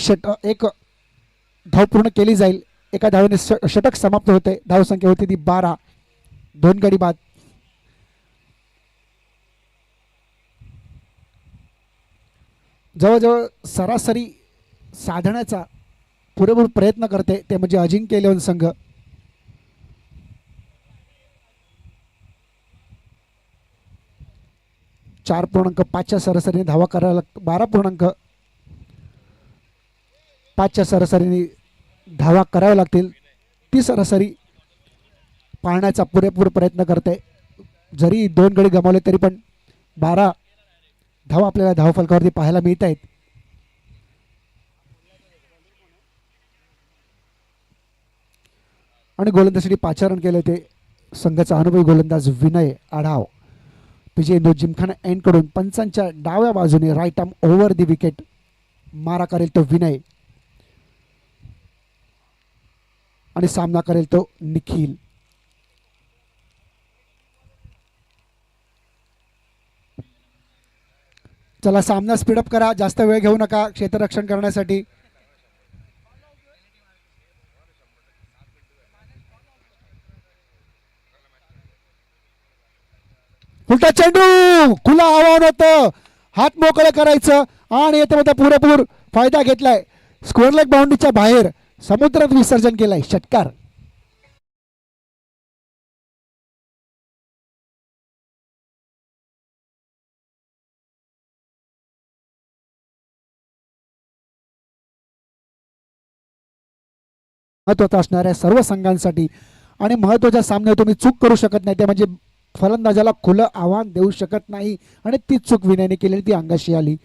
धाव पूर्ण केली जाईल. एका धावेने षटक समाप्त होते. धावसंख्या होती ती 12. 2 गडी बाद. जवळजवळ सरासरी साधण्याचा पुरेपूर प्रयत्न करते ते म्हणजे अजिंक्य इलेव्हन संघ. चार 4.5च्या सरासरीने धावा करायला 12.5च्या सरासरीने धावा कराव्या लागतील. ती सरासरी पाळण्याचा पुरेपूर प्रयत्न करते. जरी 2 गडी गमावले तरी पण 12 धावा आपल्याला धावफलकावरती पाहायला मिळत आहेत. आणि गोलंदाजीसाठी पाचारण केले ते संघाचा अनुभवी गोलंदाज विनय आढाव. पीजे इंदू जिमखाना एंडकडून पंचांच्या डाव्या बाजूने right arm over the wicket मारा करेल तो विनय आणि सामना करेल तो निखिल. चला सामना स्पीडअप करा. जास्त वेळ घेऊ नका क्षेत्ररक्षण करण्यासाठी. उलटा चेंडू खुला आव्हान होतं. हात मोकळे करायचं आणि याच्यामध्ये पुरेपूर फायदा घेतलाय. स्क्वेअर लेग बाउंड्रीच्या बाहेर समुद्रात विसर्जन केलंय. षटकार. महत्वाचं असणाऱ्या सर्व संघांसाठी आणि महत्वाच्या सामन्यात तुम्ही चूक करू शकत नाही ते म्हणजे फलंदाजाला खुलं आव्हान देऊ शकत नाही आणि ती चूक विनयने केलेली ती अंगाशी आली.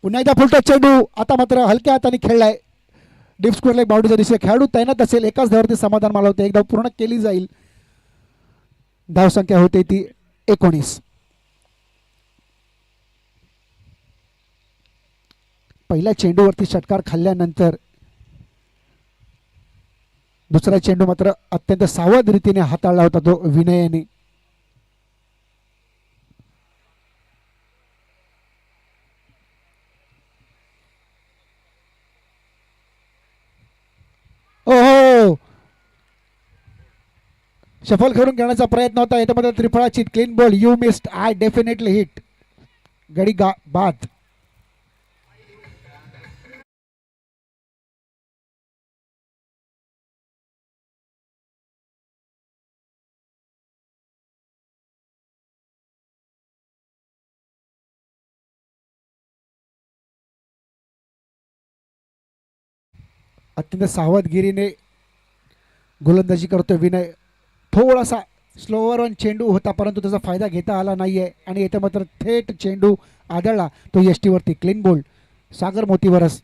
पुन्हा एकदा फुलटा चेंडू आता मात्र हलक्या हाताने खेळलाय. डीप स्क्वेअर लेग बाउंड्रीच्या दिशेने खेळाडू तैनात असेल. एकाच धावावरती समाधान मानलं होतं. एक धाव पूर्ण केली जाईल. धावसंख्या होते ती 19. पहिल्या चेंडूवरती षटकार खाल्ल्यानंतर दुसरा चेंडू मात्र अत्यंत सावध रीतीने हाताळला होता तो विनयाने. ओहो शफल करून घेण्याचा प्रयत्न होता. याच्यामध्ये त्रिफळाची clean bowl. You missed. I definitely hit. गडी बाद. अत्यंत सावधगिरीने गोलंदाजी करतोय विनय. थोडासा स्लोवर ऑन चेंडू होता परंतु त्याचा फायदा घेता आला नाहीये आणि येथे मात्र थेट चेंडू आदळला तो यष्टीवरती. Clean bowled. सागर मोतीवरस.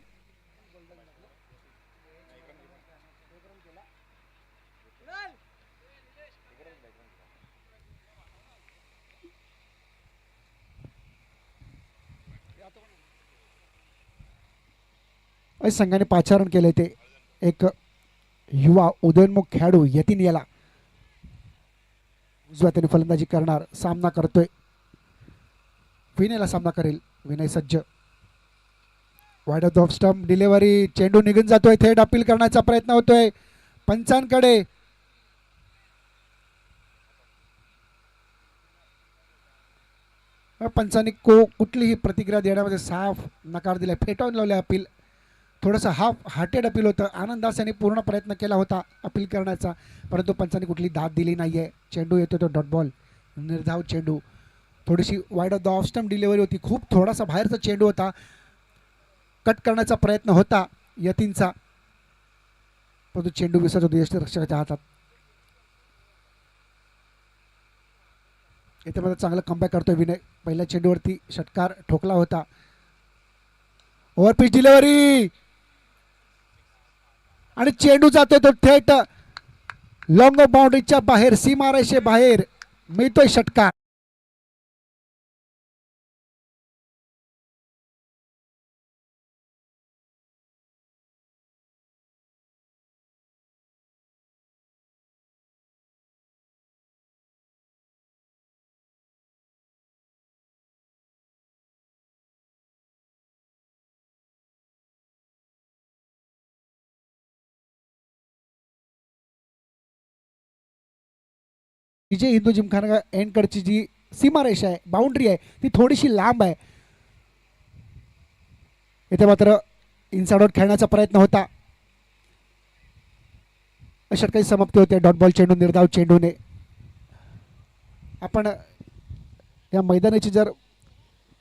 संघाने पाचारण केले ते एक युवा उदयोन्मुख खेळाडू यतीन याला उजव्या त्याने फलंदाजी करणार. सामना करतोय विनयला सामना करेल. विनय सज्ज. Wide off stump delivery. चेंडू निघून जातोय. थेट अपील करण्याचा प्रयत्न होतोय पंचांकडे. पंचांनी कुठलीही प्रतिक्रिया देण्यामध्ये साफ नकार दिलाय. फेटाळून लावले अपील. थोडंसं हाफ हार्टेड अपील होतं. आनंदास यांनी पूर्ण प्रयत्न केला होता अपील करण्याचा परंतु पंचांनी कुठली दाद दिली नाही आहे. चेंडू येतो तो डॉट बॉल. निर्धाव चेंडू. थोडीशी wide of the off stump delivery होती. खूप थोडासा बाहेरचा चेंडू होता. कट करण्याचा प्रयत्न होता यतीनचा परंतु चेंडू विसरत होतो यष्टीरक्षकाच्या हातात. इथे मध्ये चांगलं कमबॅक करतोय विनय. पहिल्या चेंडूवरती षटकार ठोकला होता. Over pitch delivery. आणि चेंडू जातोय तो थेट लॉंग बाउंड्रीच्या बाहेर, सीमारेषे बाहेर मिळतोय षटकार. विजय हिंदू जिमखाना एंडकडची जी सीमारेषा आहे, बाउंड्री आहे, ती थोडीशी लांब आहे. इथे मात्र इनसाइडवर खेळण्याचा प्रयत्न होता. षटकाची समाप्ती होते. डॉट बॉल चेंडू, निर्धाव चेंडूने. आपण या मैदानाची जर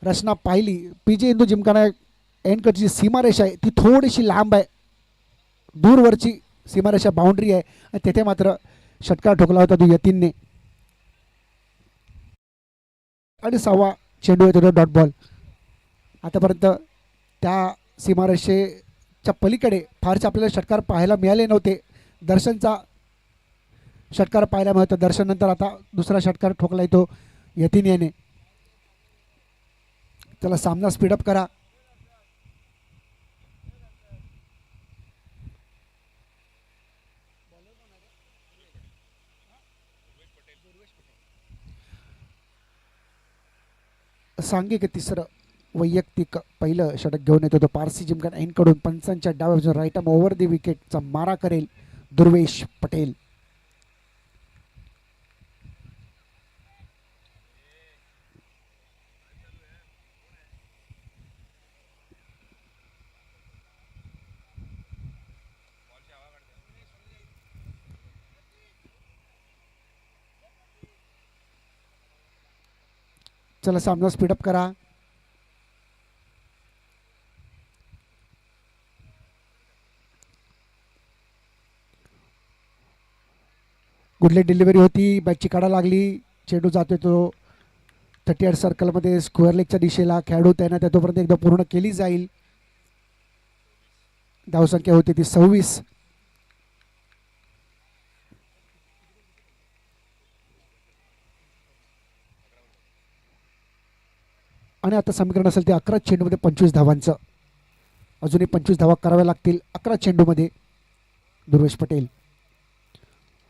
रचना पाहिली, पीजे हिंदू जिमखाना एंडकडची सीमारेषा आहे ती थोडीशी लांब आहे, दूरवरची सीमारेषा बाउंड्री आहे, आणि तेथे मात्र षटकार ठोकला होता तो यतीनने. आणि 6वा चेंडू येतो डॉट बॉल. आतापर्यंत त्या सीमारेषेच्या पलीकडे फारसे आपल्याला षटकार पाहायला मिळाले नव्हते. दर्शनचा षटकार पाहायला मिळतो. दर्शन नंतर आता दुसरा षटकार ठोकला येतो यतीन याने. त्याला सामना स्पीडअप करा. सांघिक तिसरं वैयक्तिक पहिलं षटक घेऊन येतो तो पारसी जिमखाना एंडकडून. पंचांच्या डाव्या बाजून राईट आर्म ओव्हर दी विकेटचा मारा करेल दुर्वेश पटेल. चला सामना स्पीडअप करा. गुडलेट डिलिव्हरी होती, बॅटची काढा लागली, चेंडू जातोय तो 38 सर्कलमध्ये स्क्वेअर लेगच्या दिशेला. खेळाडू तैनात आहे तोपर्यंत एकदा पूर्ण केली जाईल. धावसंख्या होती ती 26. आणि आता समीकरण असेल ते 11 चेंडूमध्ये 25 धावांचं. अजूनही 25 धावा कराव्या लागतील 11 चेंडूमध्ये. दुर्वेश पटेल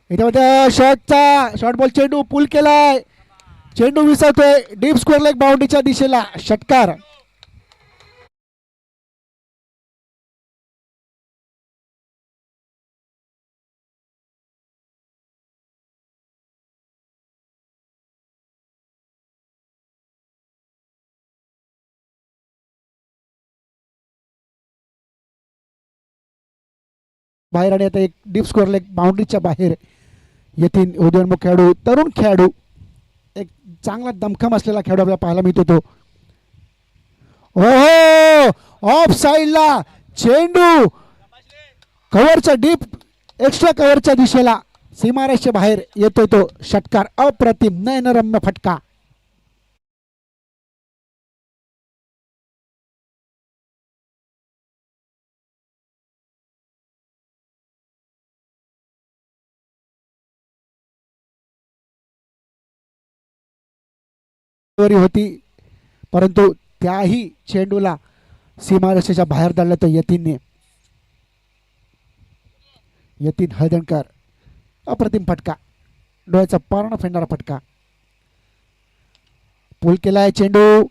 याच्यामध्ये शॉर्ट बॉल चेंडू पुल केलाय, चेंडू विसरतोय डीप स्क्वेअर लेग बाउंड्रीच्या दिशेला. षटकार. बाहेर आणि आता एक डीप स्क्वेअर लेग बाउंड्रीच्या बाहेर येथील उदयोन्मुख खेळाडू, तरुण खेळाडू, एक चांगला दमखम असलेला खेळाडू आपल्याला पाहायला मिळतो तो. हो ऑफ साइडला चेंडू कव्हरच्या डीप एक्स्ट्रा कव्हरच्या दिशेला सीमारेषे बाहेर येतोय तो षटकार. अप्रतिम नयनरम्य फटका. होती परंतु त्याही चेंडूला सीमारेषेच्या बाहेर धाडलं तो यतीनने. यतीन हळदणकर. अप्रतिम फटका, डोळ्याचा पारणा फेडणारा फटका. पूल केलाय चेंडू,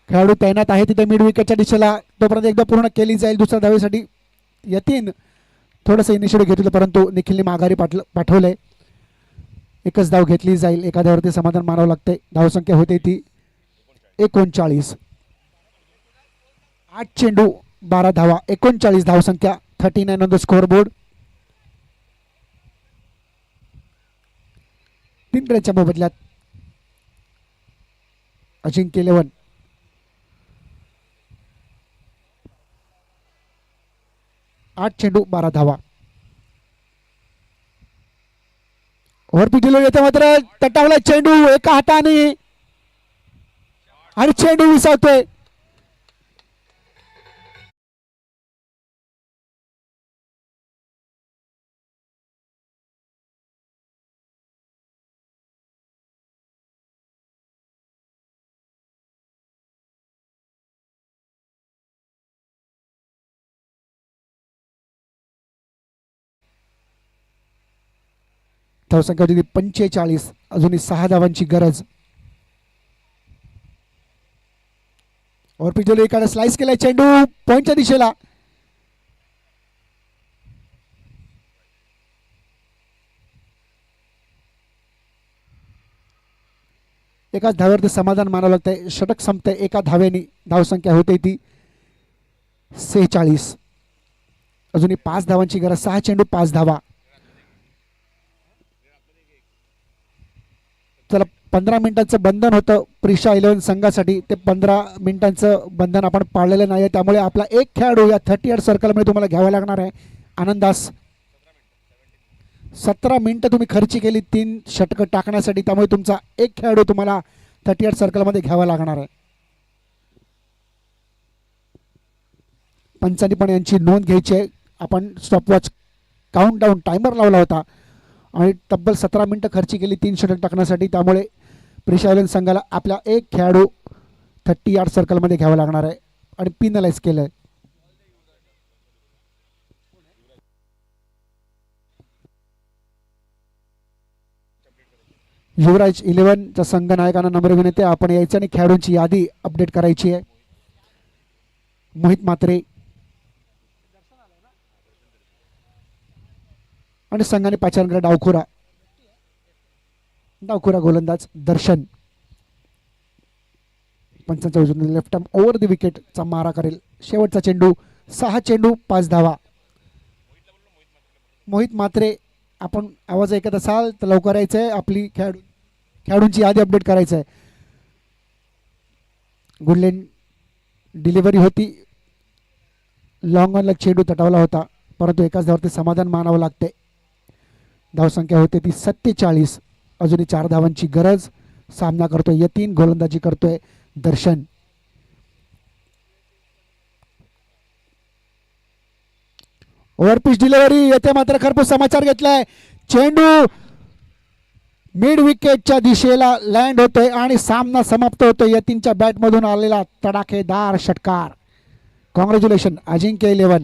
खेळाडू तैनात आहे तिथे मिड विकेटच्या दिशेला. तोपर्यंत एकदा पूर्ण केली जाईल दुसऱ्या धावेसाठी. यतीन थोडंसं इनिशिएटिव्ह घेतलं परंतु निखिलने माघारी पाठवलंय. एकच धाव घेतली जाईल, एका धावावरती समाधान मानावं लागतंय. धावसंख्या होते ती 39. 8 चेंडू 12 धावा, 39 धावसंख्या, 39 ऑन द स्कोअर बोर्ड. 3 गड्यांच्या मोबदल्यात अजिंक्य 11. आठ चेंडू 12 धावा. वरती डिलिव्हरी येते मात्र तटावला चेंडू एका हाताने आणि चेंडू विसावतोय. धावसंख्या होती 45. अजूनही 6 धावांची गरज. ओव्हरपिच दिली, एकाने स्लाइस केलाय चेंडू पॉइंटच्या दिशेला. एकाच धावेवरती समाधान मानावं लागतंय. षटक संपतंय एका धावेने. धावसंख्या होते ती 46. अजूनही 5 धावांची गरज. 6 चेंडू 5 धावा. चला 15 मिनिटांचं बंधन होतं प्रिशा 11 संघासाठी. ते 15 मिनिटांचं बंधन आपण पाळलेलं नाही आहे. त्यामुळे आपला एक खेळाडू या 38 सर्कलमध्ये तुम्हाला घ्यावा लागणार आहे. आनंदास 17 मिनिटं तुम्ही खर्ची केली 3 षटकं टाकण्यासाठी. त्यामुळे तुमचा एक खेळाडू तुम्हाला 38 सर्कलमध्ये घ्यावा लागणार आहे. पंचांनी पण यांची नोंद घ्यायची आहे. आपण स्टॉपवॉच काउंटडाऊन टायमर लावला होता आणि तब्बल 17 मिनिटं खर्ची केली 3 षटक टाकण्यासाठी. त्यामुळे प्रिशालन संघाला आपला एक खेळाडू 38 सर्कलमध्ये घ्यावा लागणार आहे आणि पिनलाइज केलं आहे. युवराज 11चा संघ नायकांना नम्र विनंती, आपण यायचं आणि खेळाडूंची यादी अपडेट करायची आहे. मोहित म्हात्रे आणि संघाने पाचारण केला डावखुरा गोलंदाज दर्शन. पंचांच्या उजवीने लेफ्ट आर्म ओव्हर द विकेटचा मारा करेल. शेवटचा चेंडू. 6 चेंडू 5 धावा. मोहित म्हात्रे, आपण आवाज ऐकत असाल तर लवकर यायचं आहे. आपली खेळाडूंची यादी अपडेट करायचं आहे. गुडलेन डिलिव्हरी होती. लॉंग ऑनला चेंडू तटावला होता परंतु एकाच धावावरती समाधान मानावं लागते. धावसंख्या होते ती 47. अजूनही 4 धावांची गरज. सामना करतोय यतीन. गोलंदाजी करतोय दर्शन. ओव्हरपिच डिलिव्हरी येथे मात्र खरपूस समाचार घेतलाय. चेंडू मिड विकेटच्या दिशेला लँड होतोय आणि सामना समाप्त होतोय. यतीनच्या बॅटमधून आलेला तडाखेदार षटकार. कॉंग्रॅच्युलेशन अजिंक्य 11.